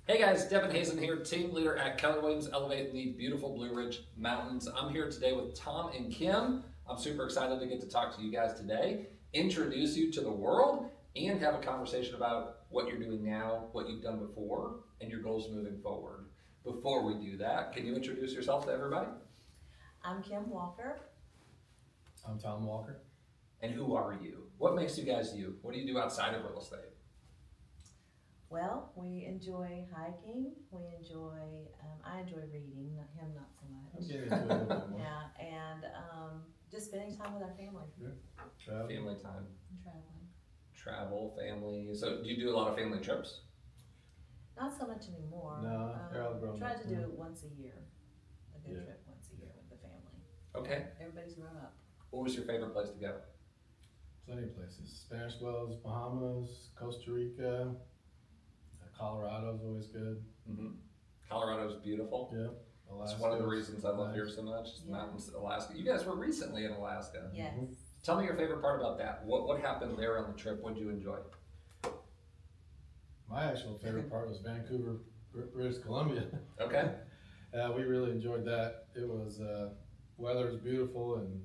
Hey guys, Devin Hazen here, team leader at Keller Williams Elevate the beautiful Blue Ridge Mountains. I'm here today with Tom and Kim. I'm super excited to get to talk to you guys today, introduce you to the world, and have a conversation about what you're doing now, what you've done before, and your goals moving forward. Before we do that, can you introduce yourself to everybody? I'm Kim Walker. I'm Tom Walker. And who are you? What makes you guys you? What do you do outside of real estate? Well, we enjoy hiking. I enjoy reading, him not so I'm much. getting into it a little bit more. Yeah, and just spending time with our family Travel. Family time, and traveling. travel, family. So do you do a lot of family trips? Not so much anymore. No, they're all grown Try up to do now. it once a year, a good Yeah. trip once a year with the family. Okay. Everybody's grown up. What was your favorite place to go? Plenty of places. Spanish Wells, Bahamas, Costa Rica, Colorado's always good. Mm-hmm. Colorado's beautiful. Yeah. Alaska. It's one of the reasons I love nice. here so much. It's Yeah. mountains, Alaska. You guys were recently in Alaska. Yes. Tell me your favorite part about that. What happened there on the trip? What did you enjoy? My actual favorite part was Vancouver, British Columbia. Okay. We really enjoyed that. It was, weather was beautiful and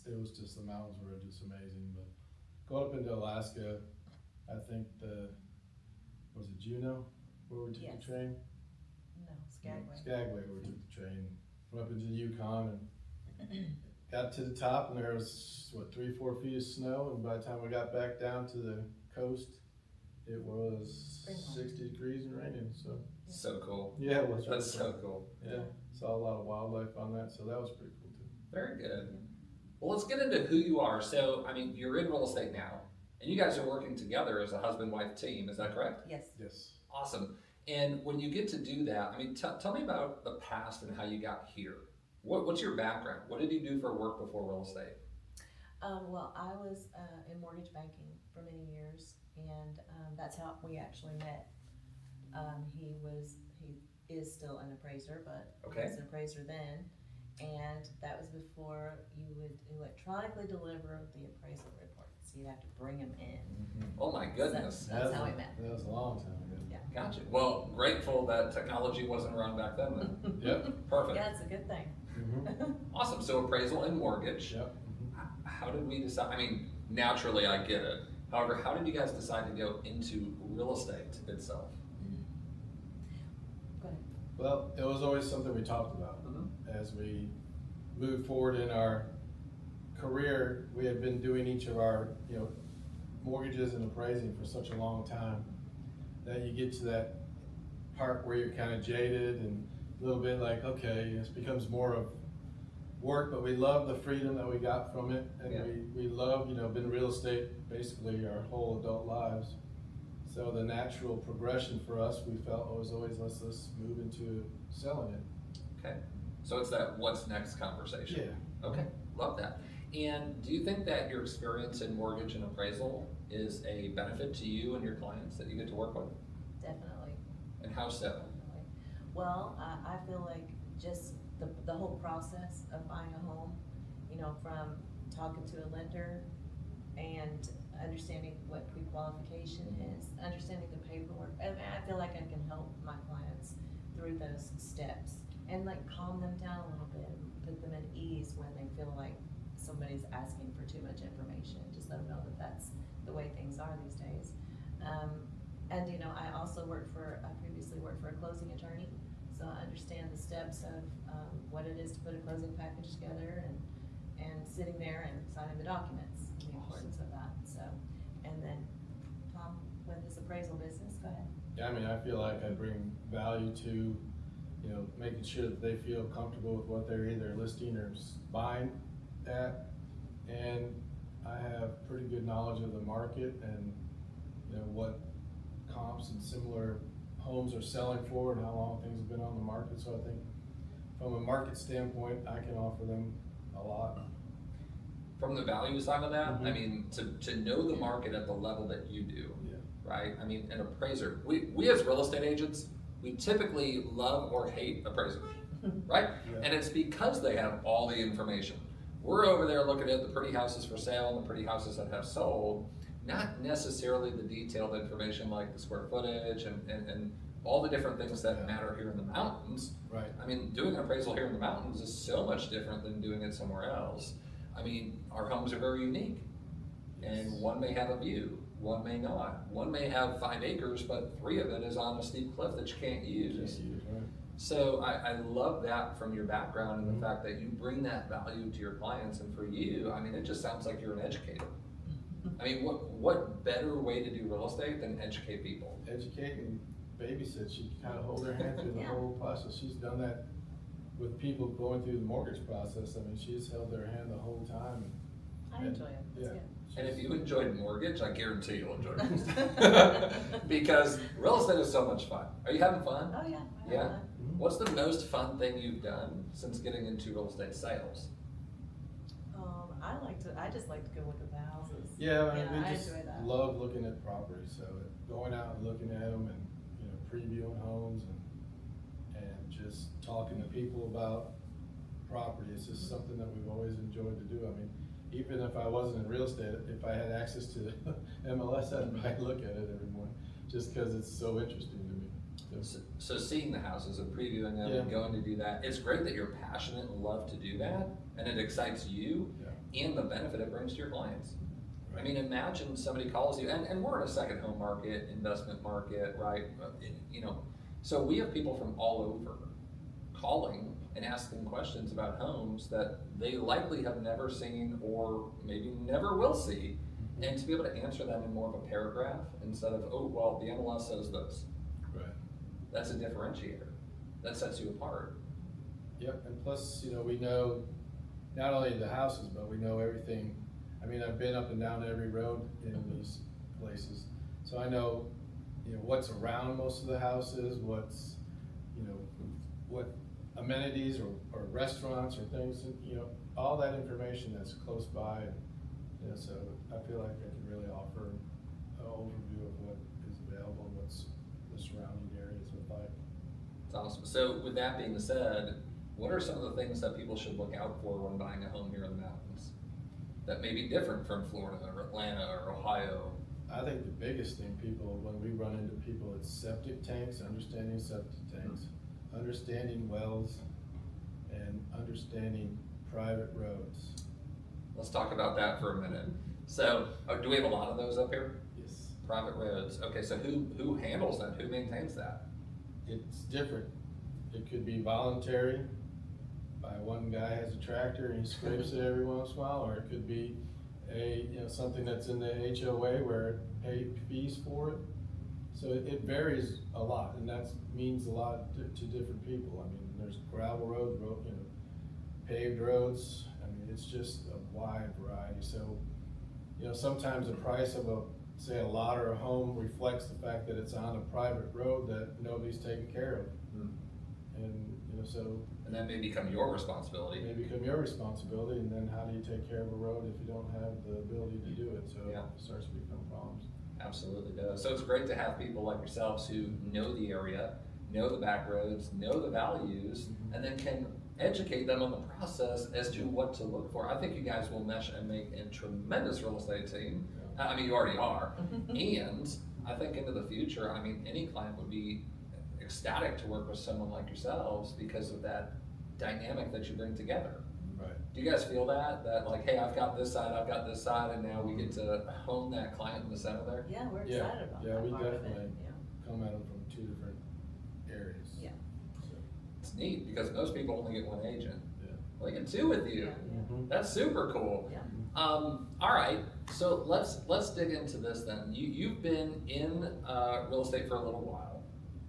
it was just, the mountains were just amazing. But going up into Alaska, I think was it Juneau where we took Yes. the train? No, Skagway. Skagway, where we took the train, went up into the Yukon and got to the top, and there was, 3-4 feet of snow, and by the time we got back down to the coast, it was Springtime. 60 degrees and raining, so, So cool. yeah, it was really That's fun. so cool. Yeah, saw a lot of wildlife on that, so that was pretty cool too. Very good. Well, let's get into who you are. So, I mean, you're in real estate now, and you guys are working together as a husband-wife team. Is that correct? Yes. Yes. Awesome. And when you get to do that, I mean, tell me about the past and how you got here. What's your background? What did you do for work before real estate? Well, I was in mortgage banking for many years, and that's how we actually met. He is still an appraiser, but he Okay. was an appraiser then, and that was before you would electronically deliver the appraisal report, so you'd have to bring them in. Oh my goodness. That's how we met. That was a long time ago. Yeah. Gotcha. Well, grateful that technology wasn't around back then. Then. Yep. Perfect. Yeah, it's a good thing. Mhm. Awesome. So appraisal and mortgage. Yep. How did we decide? I mean, naturally, I get it. However, how did you guys decide to go into real estate itself? Go ahead. Well, it was always something we talked about. As we moved forward in our career, we had been doing each of our, mortgages and appraising for such a long time that you get to that part where you're kind of jaded and a little bit like, okay, this becomes more of work, but we love the freedom that we got from it, and Yeah. we love, been in real estate basically our whole adult lives. So the natural progression for us, we felt, was always, let's move into selling it. Okay. So it's that what's next conversation. Yeah. Okay. Love that. And do you think that your experience in mortgage and appraisal is a benefit to you and your clients that you get to work with? Definitely. And how so? Definitely. Well, I feel like just the whole process of buying a home, from talking to a lender and understanding what pre-qualification is, understanding the paperwork. I mean, I feel like I can help my clients through those steps and calm them down a little bit, put them at ease when they feel like somebody's asking for too much information. Just let them know that that's the way things are these days. And I previously worked for a closing attorney, so I understand the steps of what it is to put a closing package together and sitting there and signing the documents, the importance of that. So, and then Tom, with his appraisal business, go ahead. Yeah, I mean, I feel like I bring value to, making sure that they feel comfortable with what they're either listing or buying at. And I have pretty good knowledge of the market and, what comps and similar homes are selling for and how long things have been on the market. So I think from a market standpoint, I can offer them a lot. From the value side of that, I Mhm. mean, to know the market at the level that you do, Yeah. right? I mean, an appraiser, we as real estate agents, we typically love or hate appraisers, right? Yeah. And it's because they have all the information. We're over there looking at the pretty houses for sale and the pretty houses that have sold, not necessarily the detailed information like the square footage and all the different things that Yeah. matter here in the mountains. Right. I mean, doing an appraisal here in the mountains is so much different than doing it somewhere else. I mean, our homes are very unique. And Yes. one may have a view, one may not. One may have 5 acres, but 3 of it is on a steep cliff that you can't use. Just use, right. So I love that from your background and Mhm. the fact that you bring that value to your clients. And for you, I mean, it just sounds like you're an educator. I mean, what better way to do real estate than educate people? Educate and babysit. She kind of hold their hand through the Yeah. whole process. She's done that with people going through the mortgage process. I mean, she's held their hand the whole time. I enjoy it, that's Yeah. good. And if you enjoyed mortgage, I guarantee you'll enjoy real estate. Because real estate is so much fun. Are you having fun? Oh, yeah. I Yeah? love that. What's the most fun thing you've done since getting into real estate sales? I just like to go look at the houses. Yeah, I mean, Yeah, we I just enjoy that. love looking at properties, so going out and looking at them and, previewing homes and just talking to people about property. It's just something that we've always enjoyed to do. I mean, even if I wasn't in real estate, if I had access to the MLS, I'd probably look at it every morning, just because it's so interesting to me. So seeing the houses and previewing them and Yeah. going to do that, it's great that you're passionate and love to do that, and it excites you and the benefit it brings to your clients. I mean, imagine somebody calls you, and we're in a second home market, investment market, right? So we have people from all over calling and asking questions about homes that they likely have never seen or maybe never will see. And to be able to answer them in more of a paragraph instead of, oh, well, the MLS says this. Right. That's a differentiator. That sets you apart. Yep, and plus, we know not only the houses, but we know everything. I mean, I've been up and down every road in these places, so I know, what's around most of the houses, what's, what amenities or restaurants or things, all that information that's close by. And, so I feel like I can really offer an overview of what is available and what's the surrounding areas look like. It's awesome. So with that being said, what are some of the things that people should look out for when buying a home here in the mountains that may be different from Florida or Atlanta or Ohio? I think the biggest thing when we run into people, it's septic tanks, understanding septic tanks, understanding wells, and understanding private roads. Let's talk about that for a minute. So, do we have a lot of those up here? Yes. Private roads. Okay, so who handles that? Who maintains that? It's different. It could be voluntary, by one guy has a tractor and he scrapes it every once in a while, or it could be something that's in the HOA where it pay fees for it. So it varies a lot, and that means a lot to different people. I mean, there's gravel roads, paved roads. I mean, it's just a wide variety. So, sometimes the price of say a lot or a home reflects the fact that it's on a private road that nobody's taking care of. And, And that may become your responsibility. it may become your responsibility, and then how do you take care of a road if you don't have the ability to do it? So Yeah. it starts to become problems. Absolutely does. So it's great to have people like yourselves who know the area, know the back roads, know the values, and then can educate them on the process as to what to look for. I think you guys will mesh and make a tremendous real estate team. I mean, you already are. And I think into the future, I mean, any client would be ecstatic to work with someone like yourselves because of that dynamic that you bring together. Right. Do you guys feel that like, hey, I've got this side, and now we get to hone that client in the center there? Yeah, we're Yeah, excited about yeah, that we part of it, definitely- yeah. Come at them from two different areas. Yeah. So, It's neat because most people only get one agent. yeah. Well, you get 2 with you. Yeah. Mhm. That's super cool. Yeah. All right, so let's dig into this then. You've been in real estate for a little while.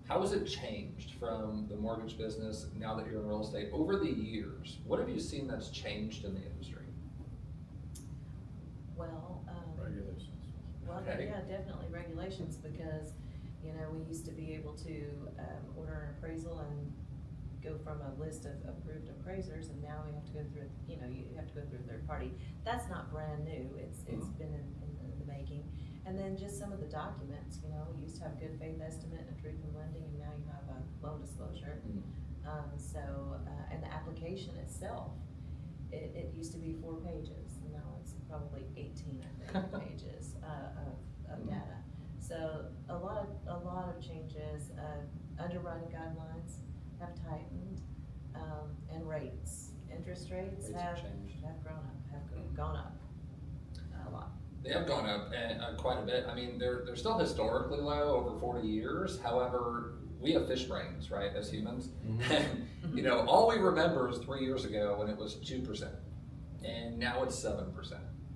How has it changed from the mortgage business now that you're in real estate over the years? What have you seen that's changed in the industry? Well, Regulations. Okay. yeah, definitely regulations, because, we used to be able to, order an appraisal and go from a list of approved appraisers, and now we have to go through, you have to go through a third party. That's not brand new, it's been in the making. And then just some of the documents, we used to have good faith estimate and a truth in lending, and now you have a loan disclosure. And the application itself, it used to be 4 pages, and now it's probably 18, I think, pages of data. So a lot of changes. underwriting guidelines have tightened, and interest rates Rates have have changed. gone up a lot. They have gone up quite a bit. I mean, they're still historically low over 40 years. However, we have fish brains, right, as humans. And, you know, all we remember is 3 years ago when it was 2%, and now it's 7%,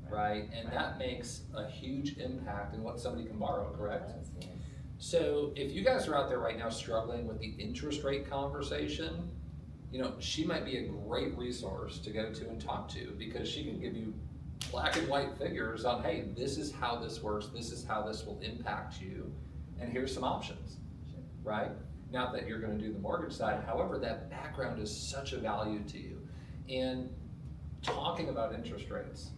right? And that makes a huge impact in what somebody can borrow, correct? It does, yes. So if you guys are out there right now struggling with the interest rate conversation, you know, she might be a great resource to go to and talk to, because she can give you black and white figures on, hey, this is how this works, this is how this will impact you, and here's some options, right? Not that you're gonna do the mortgage side, however, that background is such a value to you. And talking about interest rates,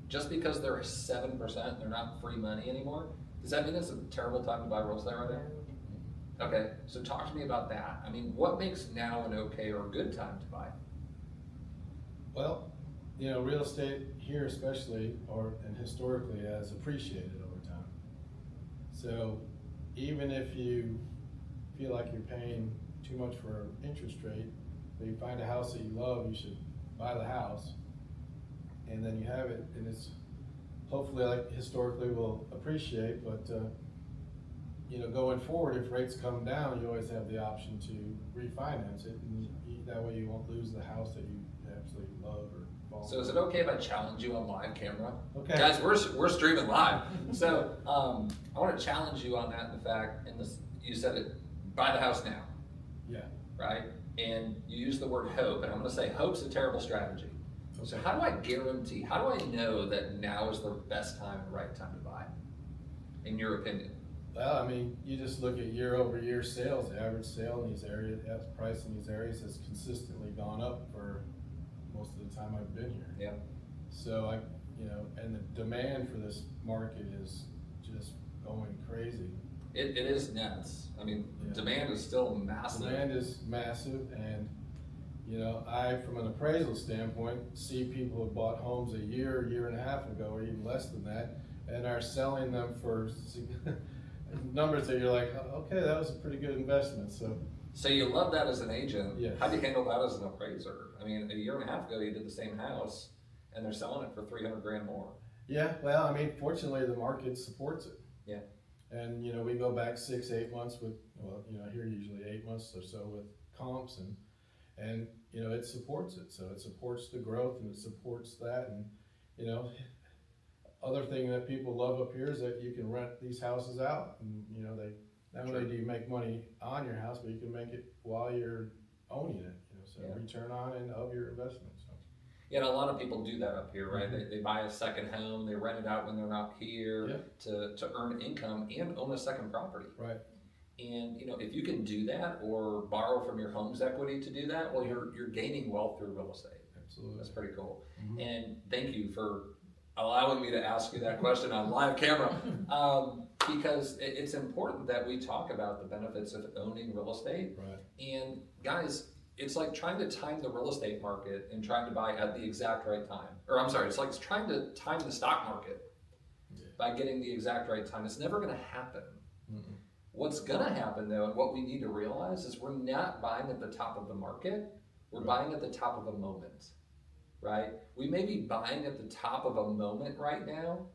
just because they're 7%, they're not free money anymore, does that mean it's a terrible time to buy real estate right now? Okay, so talk to me about that. I mean, what makes now an okay or good time to buy? Well, you know, real estate here especially, and historically, has appreciated over time. So even if you feel like you're paying too much for interest rate, but you find a house that you love, you should buy the house. And then you have it, and it's hopefully, like historically, will appreciate, but you know, going forward, if rates come down, you always have the option to refinance it, and that way you won't lose the house that you absolutely love or fall. So is it okay if I challenge you on live camera? Okay. Guys, we're streaming live. So I want to challenge you on that, in the fact, and this, you said it, buy the house now, Yeah. right? And you use the word hope, and I'm gonna say hope's a terrible strategy. So how do I guarantee, how do I know that now is the best time, the right time to buy, in your opinion? Well, I mean, you just look at year over year sales. The average sale in these areas, price in these areas has consistently gone up for most of the time I've been here. Yeah. So you know, and the demand for this market is just going crazy. It is nuts. I mean, Yeah. demand is still massive. Demand is massive, and you know, from an appraisal standpoint, see people who bought homes a year and a half ago, or even less than that, and are selling them for numbers that you're like, okay, that was a pretty good investment. So you love that as an agent. Yes. How do you handle that as an appraiser? I mean, a year and a half ago, you did the same house, and they're selling it for 300 grand more. Yeah, well, I mean, fortunately, the market supports it. Yeah. And, you know, we go back 6-8 months with, well, you know, here usually 8 months or so with comps, and, you know, it supports it. So it supports the growth, and it supports that. And, you know, other thing that people love up here is that you can rent these houses out. And, you know, not only do you make money on your house, but you can make it while you're owning it, you know, so Yeah. return on and of your investment. So. Yeah, and a lot of people do that up here, right? They buy a second home, they rent it out when they're not here to earn income and own a second property. Right. And you know, if you can do that or borrow from your home's equity to do that, well, you're gaining wealth through real estate. Absolutely. That's pretty cool. Mm-hmm. And thank you for allowing me to ask you that question on live camera, because it's important that we talk about the benefits of owning real estate. Right. And guys, it's like trying to time the real estate market and trying to buy at the exact right time. Or I'm sorry, it's like trying to time the stock market by getting the exact right time. It's never gonna happen. Mm-mm. What's gonna happen though, and what we need to realize is we're not buying at the top of the market, we're buying at the top of a moment, right? We may be buying at the top of a moment right now,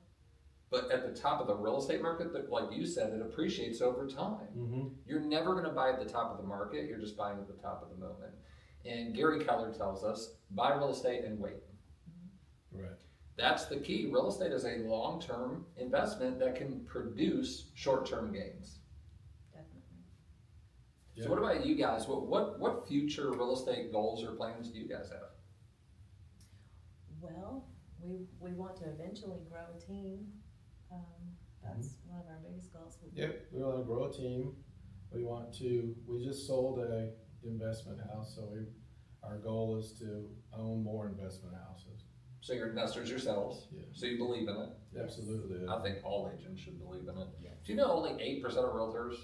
but at the top of the real estate market, that, like you said, it appreciates over time. Mm-hmm. You're never gonna buy at the top of the market, you're just buying at the top of the moment. And Gary Keller tells us, buy real estate and wait. Right. That's the key. Real estate is a long-term investment that can produce short-term gains. Definitely. Yeah. So what about you guys? What future real estate goals or plans do you guys have? Well, we want to eventually grow a team. That's one of our biggest goals. Yep, we want to grow a team. We just sold a investment house, so our goal is to own more investment houses. So you're investors yourselves, Yeah. so you believe in it. Yes. Absolutely. I think all agents should believe in it. Yes. Do you know only 8% of realtors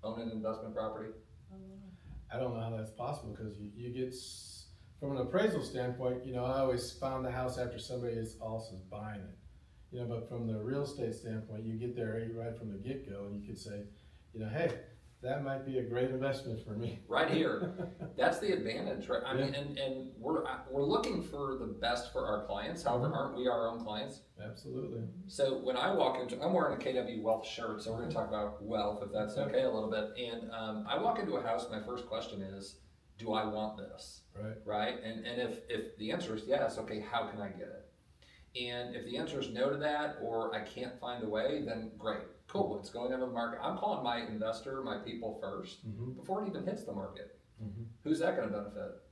own an investment property? Oh, wow. I don't know how that's possible, because you get, from an appraisal standpoint, you know, I always found the house after somebody else is buying it. You know, but from the real estate standpoint, you get there right from the get-go, and you could say, you know, hey, that might be a great investment for me. Right here. That's the advantage, right? I mean, Yeah. and we're looking for the best for our clients. However, Mhm. aren't we our own clients? Absolutely. So when I walk into, I'm wearing a KW Wealth shirt, so we're going to talk about wealth, if that's okay, a little bit. And I walk into a house, my first question is, do I want this? Right. Right? And if the answer is yes, okay, how can I get it? And if the answer is no to that, or I can't find a way, then great, cool, it's going into the market. I'm calling my investor, my people first, Mm-hmm. before it even hits the market. Mm-hmm. Who's that going to benefit?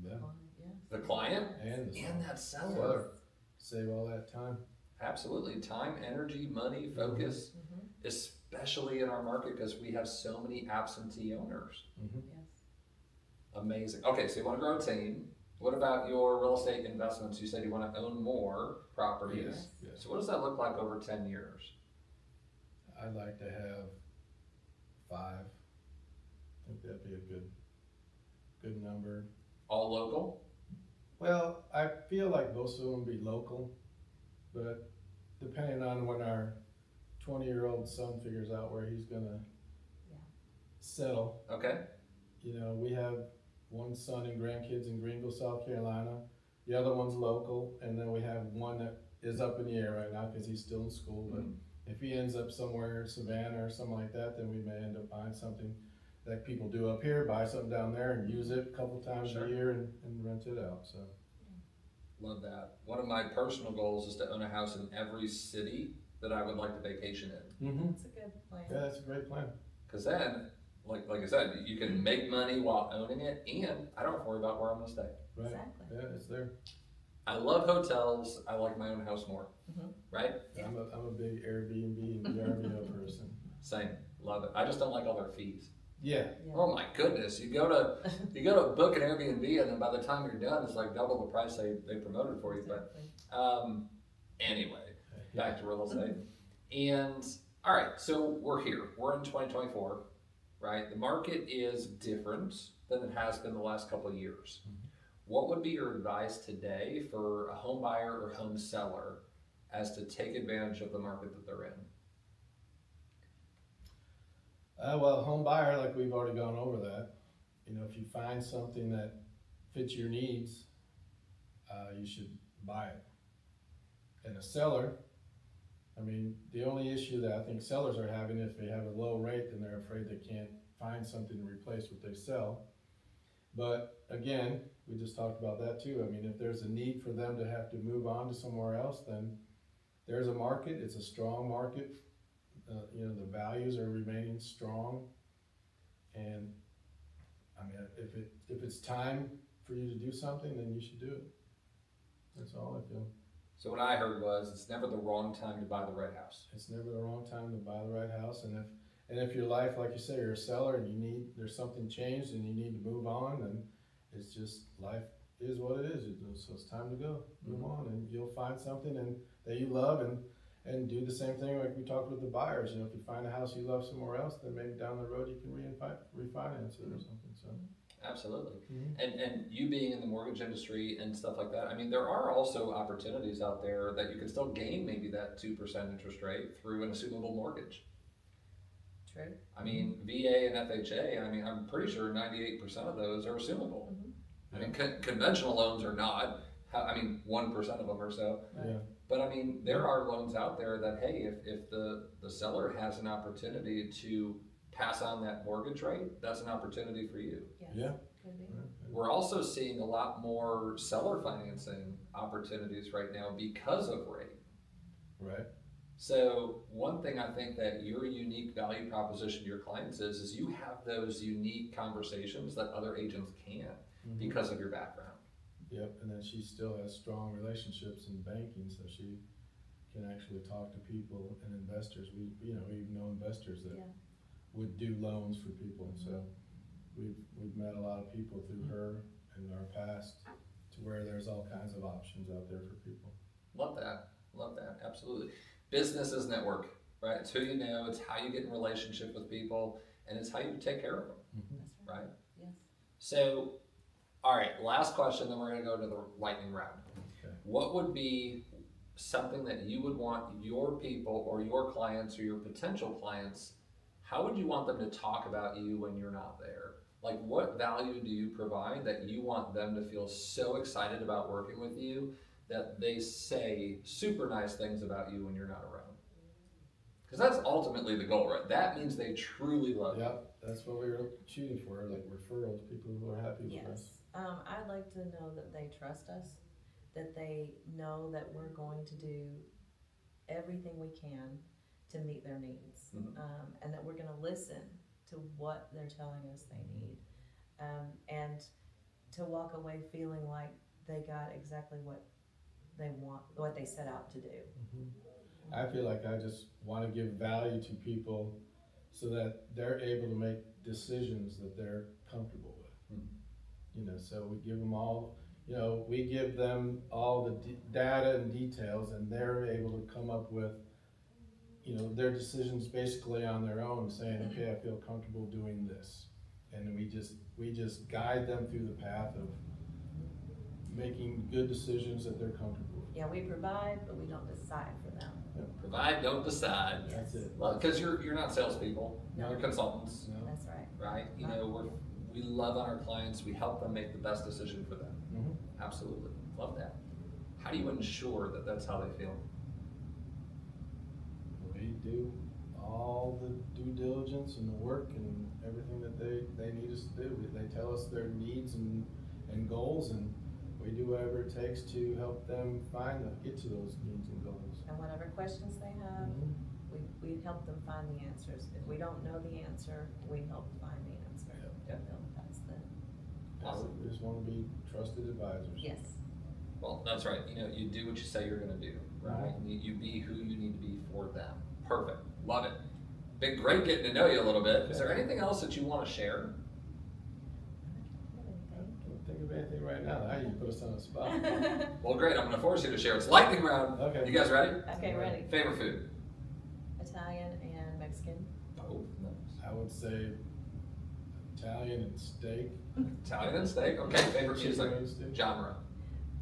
Yeah. Yes. The client And that seller. seller. Save all that time. Absolutely. Time, energy, money, focus, Mhm. especially in our market because we have so many absentee owners. Mm-hmm. Yes. Amazing. Okay, so you want to grow a team. What about your real estate investments? You said you want to own more properties. Yes. Yes. So what does that look like over 10 years? I'd like to have 5. I think that'd be a good number. All local? Well, I feel like most of them be local, but depending on when our 20-year-old son figures out where he's gonna Yeah. settle. Okay. You know, we have one son and grandkids in Greenville, South Carolina. The other one's local, and then we have one that is up in the air right now because he's still in school. But if he ends up somewhere, Savannah or something like that, then we may end up buying something that people do up here, buy something down there and use it a couple times Sure. a year and rent it out, so. Love that. One of my personal goals is to own a house in every city that I would like to vacation in. Mm-hmm. That's a good plan. Yeah, that's a great plan. Because then, like I said, you can make money while owning it, and I don't have to worry about where I'm going to stay. Right, Exactly. yeah, it's there. I love hotels. I like my own house more. Mhm. Right? Yeah. I'm a big Airbnb and VRBO person. Same. Love it. I just don't like all their fees. Yeah, Yeah. Oh my goodness. You go to book an Airbnb and then by the time you're done, it's like double the price they promoted for you. But Exactly. anyway, back to real estate. And all right, so we're here. We're in 2024, right? The market is different than it has been the last couple of years. Mhm. What would be your advice today for a home buyer or home seller as to take advantage of the market that they're in? Well, home buyer, like we've already gone over that. You know, if you find something that fits your needs, you should buy it. And a seller, I mean, the only issue that I think sellers are having, if they have a low rate, then they're afraid they can't find something to replace what they sell. But again, we just talked about that too. I mean, if there's a need for them to have to move on to somewhere else, then there's a market. It's a strong market. You know, the values are remaining strong. And I mean, if it's time for you to do something, then you should do it. That's all I feel. So what I heard was it's never the wrong time to buy the right house. It's never the wrong time to buy the right house. And if your life, like you say, you're a seller and there's something changed and you need to move on, then it's just, life is what it is. So it's time to go, move on, and you'll find something that you love and do the same thing like we talked with the buyers. You know, if you find a house you love somewhere else, then maybe down the road you can refinance it or something, so. Absolutely. Mhm. And you being in the mortgage industry and stuff like that, I mean, there are also opportunities out there that you can still gain maybe that 2% interest rate through an assumable mortgage. True. I mean, VA and FHA, I mean, I'm pretty sure 98% of those are assumable. Mhm. I mean, conventional loans are not. I mean, 1% of them or so. Yeah, But I mean, there are loans out there that, hey, if the seller has an opportunity to pass on that mortgage rate, that's an opportunity for you. Yes. Yeah. Could be. We're also seeing a lot more seller financing opportunities right now because of rate. right. So one thing I think that your unique value proposition to your clients is you have those unique conversations that other agents can't Mhm. because of your background. Yep, and then she still has strong relationships in banking, so she can actually talk to people and investors. We even know investors that Yeah. would do loans for people, so we've met a lot of people through her in our past to where there's all kinds of options out there for people. Love that, absolutely. Business is network, right? It's who you know, it's how you get in relationship with people, and it's how you take care of them, That's right. right? Yes. So, all right, last question, then we're gonna go to the lightning round. Okay. What would be something that you would want your people or your clients or your potential clients, how would you want them to talk about you when you're not there? Like, what value do you provide that you want them to feel so excited about working with you that they say super nice things about you when you're not around? Because that's ultimately the goal, right? That means they truly love you. Yep, that's what we were shooting for, like referrals, people who are happy with us. Yes, I'd like to know that they trust us, that they know that we're going to do everything we can to meet their needs, and that we're gonna listen to what they're telling us they need, and to walk away feeling like they got exactly what they want, what they set out to do. I feel like I just want to give value to people so that they're able to make decisions that they're comfortable with. You know, so we give them all, you know, we give them all the data and details, and they're able to come up with, you know, their decisions basically on their own, saying, okay, I feel comfortable doing this. And we just guide them through the path of making good decisions that they're comfortable with. Yeah, we provide, but we don't decide for them. Provide, don't decide. That's it. Well, because you're not salespeople, No. you're consultants, No. That's right. right? You know, we love on our clients, we help them make the best decision for them. Absolutely, love that. How do you ensure that that's how they feel? We do all the due diligence and the work and everything that they need us to do. They tell us their needs and goals, and we do whatever it takes to help them get to those needs and goals. And whatever questions they have, we help them find the answers. If we don't know the answer, we help find the answer. Yeah. That's the. Awesome. We just want to be trusted advisors. Yes. Well, that's right. You know, you do what you say you're gonna do, right? You be who you need to be for them. Perfect, love it. Been great getting to know you a little bit. Is there anything else that you wanna share? I can't think of anything right now. Now you put us on the spot. Well, great, I'm gonna force you to share. It's lightning round. Okay. You guys ready? Okay, ready. Favorite food? Italian and Mexican. Oh, nice. I would say Italian and steak. Italian and steak. Okay, favorite music? Chicken and steak. Genre?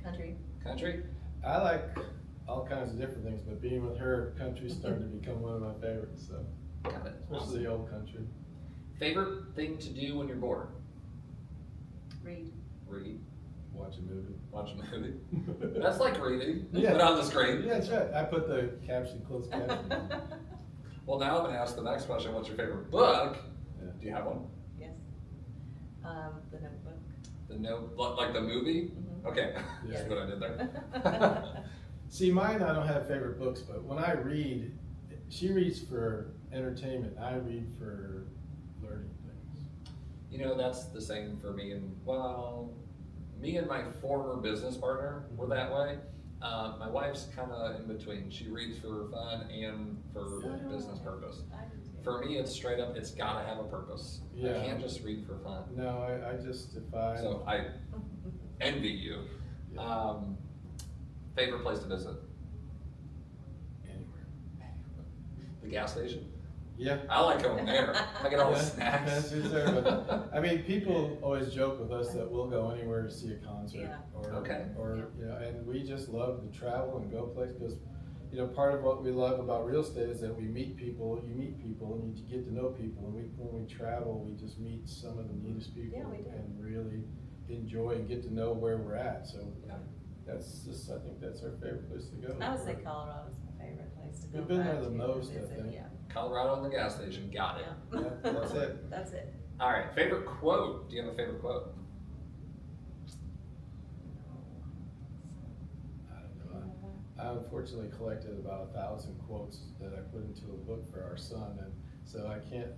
Country. Country? I like all kinds of different things, but being with her, country's starting to become one of my favorites, so. Got it. Especially the old country. Favorite thing to do when you're bored? Read. Read. Watch a movie. Watch a movie. That's like reading, Yeah. but on the screen. Yeah, that's right. I put the closed caption. Well, now I'm gonna ask the next question. What's your favorite book? Yeah. Do you have one? Yes. The Notebook. The note, like the movie? Okay, you Yes. see what I did there? See, mine, I don't have favorite books, but when I read, she reads for entertainment, I read for learning things. You know, that's the same for me, and well, me and my former business partner were that way. My wife's kind of in between. She reads for fun and for like, business purpose. I do too. For me, it's straight up, it's gotta have a purpose. Yeah. I can't just read for fun. No, I just, if I. So I envy you. Yeah. Favorite place to visit? Anywhere. The gas station? Yeah. I like going there. I get all the Yeah, snacks. that's just there, but, I mean, people always joke with us that we'll go anywhere to see a concert. Yeah. Okay. Or, you know, and we just love to travel and go places, because, you know, part of what we love about real estate is that we meet people, you meet people, and you get to know people, and when we travel, we just meet some of the neatest people. Yeah, we do. And really enjoy and get to know where we're at, so Yeah. that's just, I think that's our favorite place to go. I would say Colorado's my favorite place to go. We've been there back the to most, I visit, think. Yeah. Colorado and the gas station. Got it. Yeah. Yeah, that's it. That's it. All right. Favorite quote? Do you have a favorite quote? I don't know. I unfortunately collected about 1,000 quotes that I put into a book for our son, and so I can't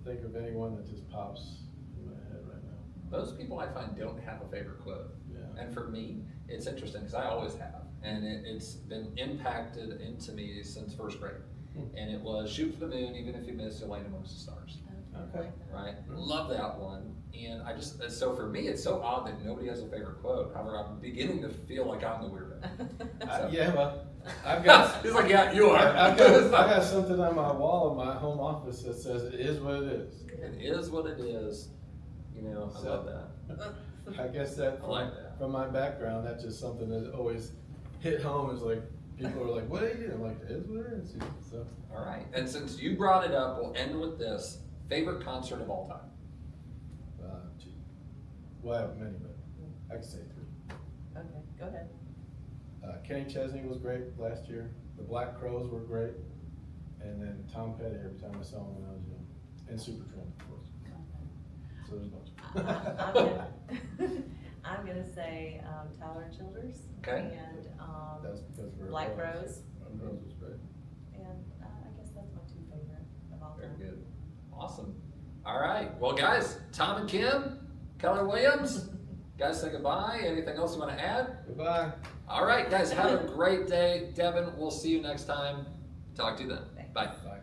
think of anyone that just pops in my head right now. Most people I find don't have a favorite quote. Yeah. And for me, it's interesting because I always have. And it's been impacted into me since first grade. And it was shoot for the moon, even if you miss, you'll land amongst the stars. Okay. Right? Love that one. And I just, so for me, it's so odd that nobody has a favorite quote. However, I'm beginning to feel like I'm the weirdo. So- Yeah, well, I've got. He's like, yeah, you are. I've got something on my wall in my home office that says it is what it is. It is what it is. You know, I So- love that. I guess that I like that. from my background, that's just something that always hit home. Is like, people are like, what are you doing? I'm like, it is what it is. So, All right. And since you brought it up, we'll end with this. Favorite concert of all time? gee. Well, I have many, but I can say 3. Okay, go ahead. Kenny Chesney was great last year. The Black Crowes were great. And then Tom Petty every time I saw him when I was young. And Supertramp, of course. So there's a bunch. I'm gonna say Tyler Childers. Okay. And That's because we're. Black Rose. Black Rose was great. And I guess that's my 2 favorite of all Very time. good. Awesome. All right. Well, guys, Tom and Kim, Keller Williams, guys, say goodbye. Anything else you want to add? Goodbye. All right, guys, have a great day. Devin, we'll see you next time. Talk to you then. Thanks. Bye. Bye.